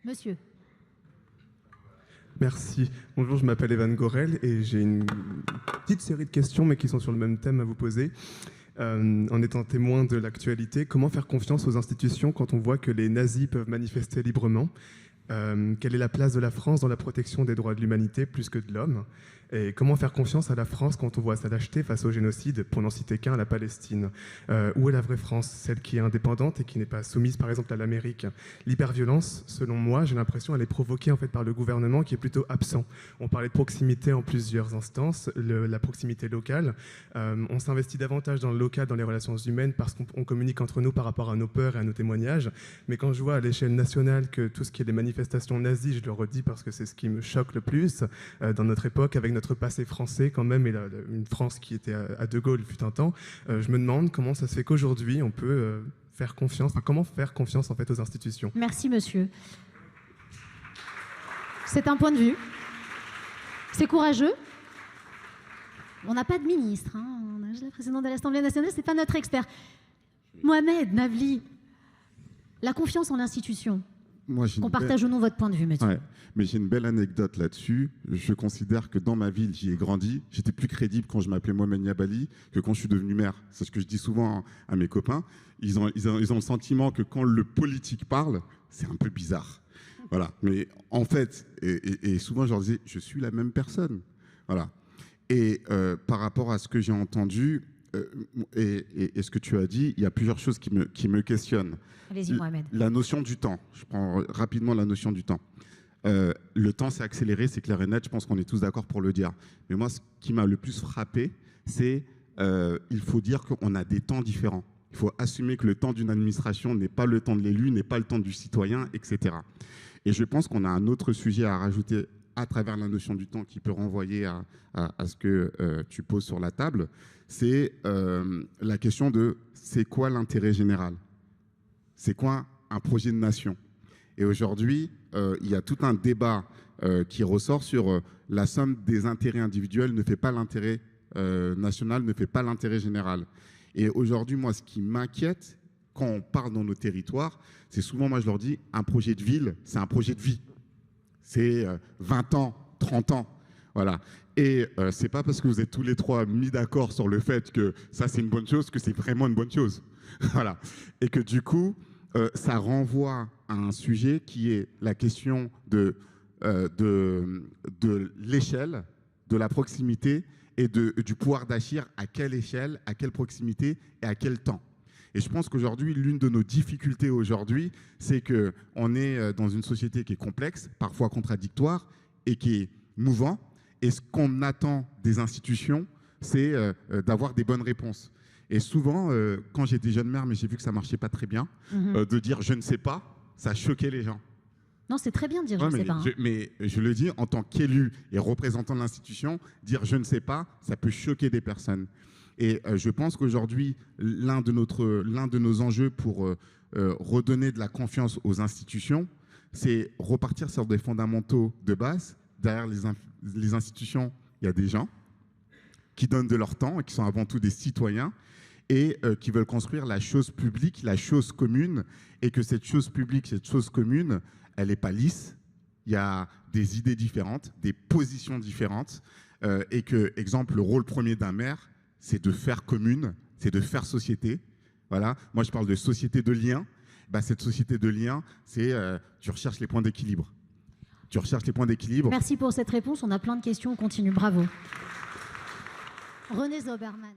Monsieur. Merci. Bonjour, je m'appelle Evan Gorel et j'ai une petite série de questions, mais qui sont sur le même thème à vous poser. En étant témoin de l'actualité, comment faire confiance aux institutions quand on voit que les nazis peuvent manifester librement? Quelle est la place de la France dans la protection des droits de l'humanité plus que de l'homme? Et comment faire confiance à la France quand on voit sa lâcheté face au génocide, pour n'en citer qu'un, la Palestine? Où est la vraie France, celle qui est indépendante et qui n'est pas soumise par exemple à l'Amérique? L'hyperviolence, selon moi, j'ai l'impression elle est provoquée en fait par le gouvernement qui est plutôt absent. On parlait de proximité en plusieurs instances, la proximité locale. On s'investit davantage dans le local, dans les relations humaines, parce qu'on communique entre nous par rapport à nos peurs et à nos témoignages. Mais quand je vois à l'échelle nationale que tout ce qui est des manifestations nazies, je le redis parce que c'est ce qui me choque le plus dans notre époque, avec notre passé français quand même, et une France qui était à De Gaulle fut un temps, je me demande comment ça se fait qu'aujourd'hui on peut faire confiance, comment faire confiance en fait aux institutions. Merci monsieur. C'est un point de vue. C'est courageux. On n'a pas de ministre, hein. On a juste le président de l'Assemblée nationale, c'est pas notre expert. Mohamed Navli, la confiance en l'institution. On partage ou non votre point de vue, monsieur. Ouais, mais j'ai une belle anecdote là-dessus. Je considère que dans ma ville, j'y ai grandi. J'étais plus crédible quand je m'appelais Mohamed Niabali que quand je suis devenu maire. C'est ce que je dis souvent à mes copains. Ils ont le sentiment que quand le politique parle, c'est un peu bizarre. Voilà. Mais en fait, et souvent je leur disais, je suis la même personne. Voilà. Et par rapport à ce que j'ai entendu et ce que tu as dit, il y a plusieurs choses qui me questionnent. Allez-y, Mohamed. La notion du temps. Je prends rapidement la notion du temps. Le temps s'est accéléré, c'est clair et net. Je pense qu'on est tous d'accord pour le dire. Mais moi, ce qui m'a le plus frappé, c'est il faut dire qu'on a des temps différents. Il faut assumer que le temps d'une administration n'est pas le temps de l'élu, n'est pas le temps du citoyen, etc. Et je pense qu'on a un autre sujet à rajouter à travers la notion du temps qui peut renvoyer à ce que tu poses sur la table. C'est la question de c'est quoi l'intérêt général? C'est quoi un projet de nation? Et aujourd'hui, il y a tout un débat qui ressort sur la somme des intérêts individuels ne fait pas l'intérêt national, ne fait pas l'intérêt général. Et aujourd'hui, moi, ce qui m'inquiète quand on parle dans nos territoires, c'est souvent, moi, je leur dis, un projet de ville, c'est un projet de vie. C'est 20 ans, 30 ans. Voilà. Et c'est pas parce que vous êtes tous les trois mis d'accord sur le fait que ça, c'est une bonne chose, que c'est vraiment une bonne chose. Voilà. Et que du coup, ça renvoie à un sujet qui est la question de l'échelle, de la proximité et du pouvoir d'agir à quelle échelle, à quelle proximité et à quel temps. Et je pense qu'aujourd'hui, l'une de nos difficultés aujourd'hui, c'est qu'on est dans une société qui est complexe, parfois contradictoire et qui est mouvant. Et ce qu'on attend des institutions, c'est d'avoir des bonnes réponses. Et souvent, quand j'étais jeune maire, mais j'ai vu que ça ne marchait pas très bien, de dire « je ne sais pas », ça choquait les gens. Non, c'est très bien de dire « je ne sais pas ». Mais je le dis, en tant qu'élu et représentant de l'institution, dire « je ne sais pas », ça peut choquer des personnes. Et je pense qu'aujourd'hui, l'un de nos enjeux pour redonner de la confiance aux institutions, c'est repartir sur des fondamentaux de base. Derrière les institutions, il y a des gens qui donnent de leur temps et qui sont avant tout des citoyens et qui veulent construire la chose publique, la chose commune, et que cette chose publique, cette chose commune, elle n'est pas lisse. Il y a des idées différentes, des positions différentes, et que, exemple, le rôle premier d'un maire, c'est de faire commune, c'est de faire société. Voilà. Moi, je parle de société de liens. Bah, cette société de liens, c'est tu recherches les points d'équilibre. Tu recherches les points d'équilibre. Merci pour cette réponse. On a plein de questions. On continue. Bravo. René Zoberman.